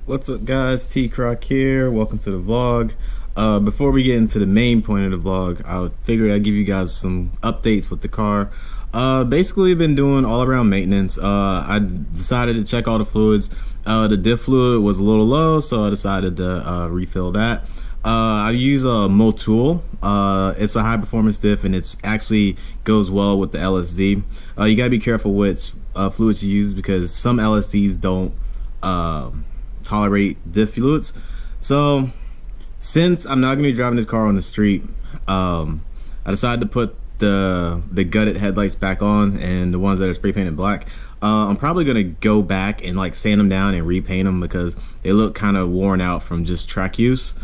What's up guys, T-Croc here, welcome to the vlog. Before we get into the main point of the vlog, I figured I'd give you guys some updates with the car. Basically been doing all around maintenance. I decided to check all the fluids. The diff fluid was a little low, so I decided to refill that. I use a Motul. It's a high performance diff and it's actually goes well with the LSD. You gotta be careful which fluids you use because some LSDs don't tolerate diff fluids. So since I'm not gonna be driving this car on the street, I decided to put the gutted headlights back on and the ones that are spray painted black. I'm probably gonna go back and like sand them down and repaint them because they look kind of worn out from just track use.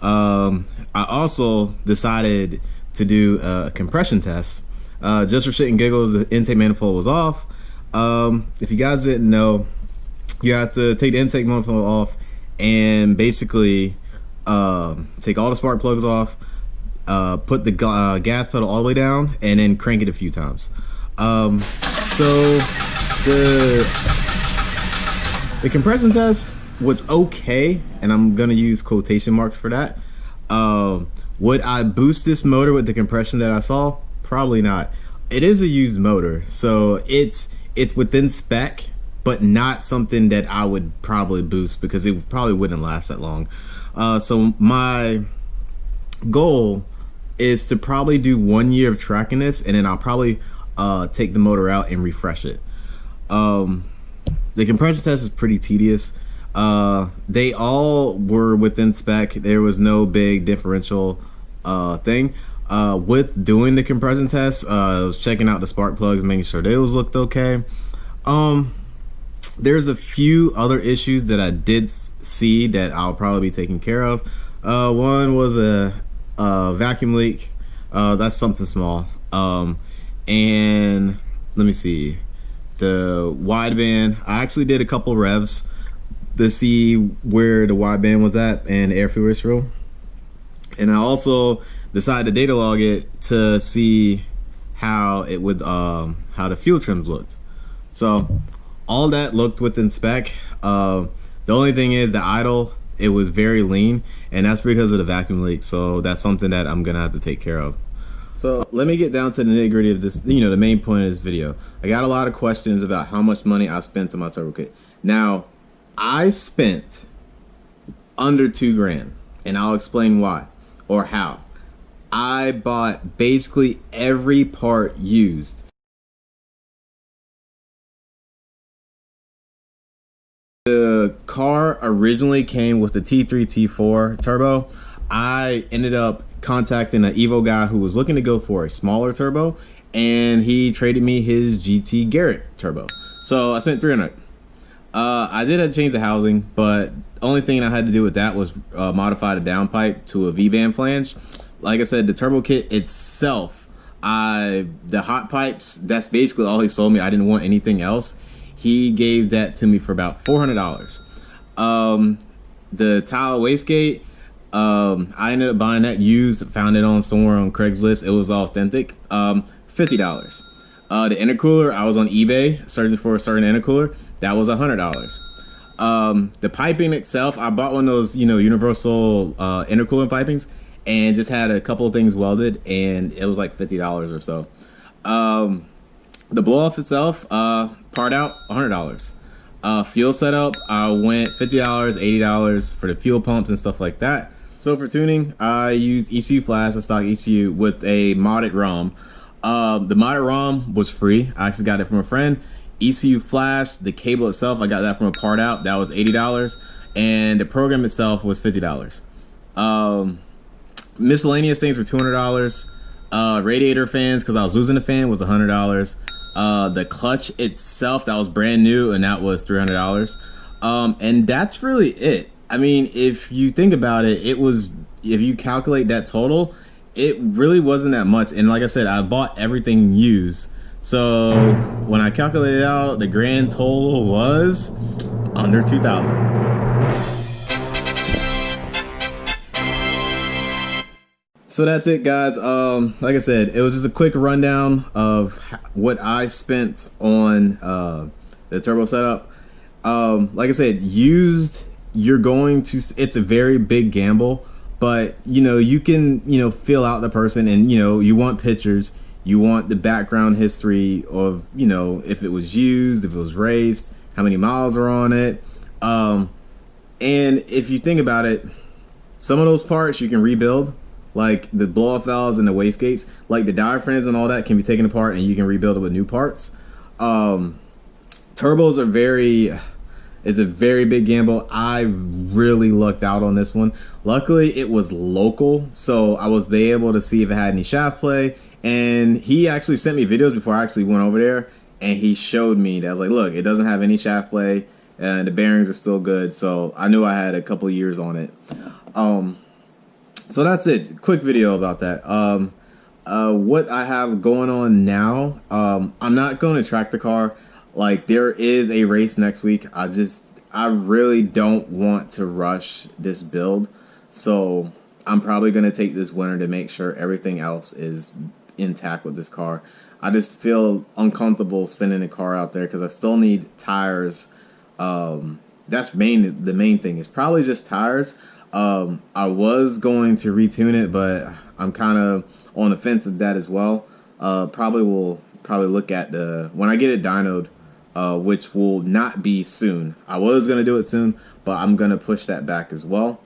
I also decided to do a compression test just for shit and giggles. The intake manifold was off. If you guys didn't know, you have to take the intake manifold off and basically take all the spark plugs off, put the gas pedal all the way down, and then crank it a few times. So the compression test was okay, and I'm gonna use quotation marks for that. Would I boost this motor with the compression that I saw? Probably not. It is a used motor, so it's within spec, but not something that I would probably boost because it probably wouldn't last that long. So my goal is to probably do 1 year of tracking this, and then I'll probably take the motor out and refresh it. The compression test is pretty tedious. They all were within spec. There was no big differential thing. With doing the compression test, I was checking out the spark plugs, making sure those looked okay. There's a few other issues that I did see that I'll probably be taking care of. One was a vacuum leak. That's something small. And let me see, the wideband, I actually did a couple revs to see where the wideband was at and the air fuel ratio. And I also decided to data log it to see how it would how the fuel trims looked. So all that looked within spec. The only thing is the idle, it was very lean, and that's because of the vacuum leak. So that's something that I'm gonna have to take care of. So let me get down to the nitty-gritty of this, the main point of this video. I got a lot of questions about how much money I spent on my turbo kit. Now, I spent under 2 grand, and I'll explain why or how. I bought basically every part used. The car originally came with the T3 T4 turbo. I ended up contacting an Evo guy who was looking to go for a smaller turbo, and he traded me his GT Garrett turbo. So I spent $300. I did have to change the housing, but only thing I had to do with that was modify the downpipe to a V-band flange. Like I said, the turbo kit itself, the hot pipes, that's basically all he sold me. I didn't want anything else. He gave that to me for about $400. The tile wastegate, I ended up buying that used, found it on somewhere on Craigslist. It was authentic. $50. The intercooler, I was on eBay searching for a certain intercooler. That was $100. The piping itself, I bought one of those, universal intercooler pipings, and just had a couple of things welded, and it was like $50 or so. The blow off itself, part out, $100. Fuel setup, I went $50, $80 for the fuel pumps and stuff like that. So for tuning, I use ECU flash, a stock ECU with a modded ROM. The modded ROM was free. I actually got it from a friend. ECU flash, the cable itself, I got that from a part out. That was $80, and the program itself was $50. Miscellaneous things were $200. Radiator fans, because I was losing the fan, was $100. The clutch itself, that was brand new, and that was $300. And that's really it. I mean, if you think about it, if you calculate that total, it really wasn't that much. And like I said, I bought everything used. So when I calculated out, the grand total was under $2,000. So that's it, guys. Like I said, it was just a quick rundown of what I spent on the turbo setup. Like I said, used you're going to, it's a very big gamble, but you can feel out the person, and you want pictures, you want the background history of if it was used, if it was raced, how many miles are on it. And if you think about it, some of those parts you can rebuild, like the blow-off valves and the wastegates, like the diaphragms and all that can be taken apart and you can rebuild it with new parts. Turbos is a very big gamble. I really lucked out on this one. Luckily, it was local, so I was able to see if it had any shaft play. And he actually sent me videos before I actually went over there, and he showed me that. I was like, look, it doesn't have any shaft play, and the bearings are still good. So I knew I had a couple years on it. So that's it. Quick video about that. What I have going on now, I'm not going to track the car. Like, there is a race next week. I really don't want to rush this build. So I'm probably going to take this winter to make sure everything else is intact with this car. I just feel uncomfortable sending the car out there because I still need tires. That's the main thing is probably just tires. I was going to retune it, but I'm kind of on the fence of that as well. Probably look at when I get it dynoed, which will not be soon. I was going to do it soon, but I'm going to push that back as well.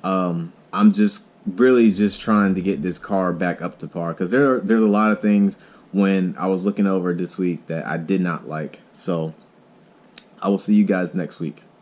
I'm just really just trying to get this car back up to par, because there's a lot of things when I was looking over this week that I did not like. So I will see you guys next week.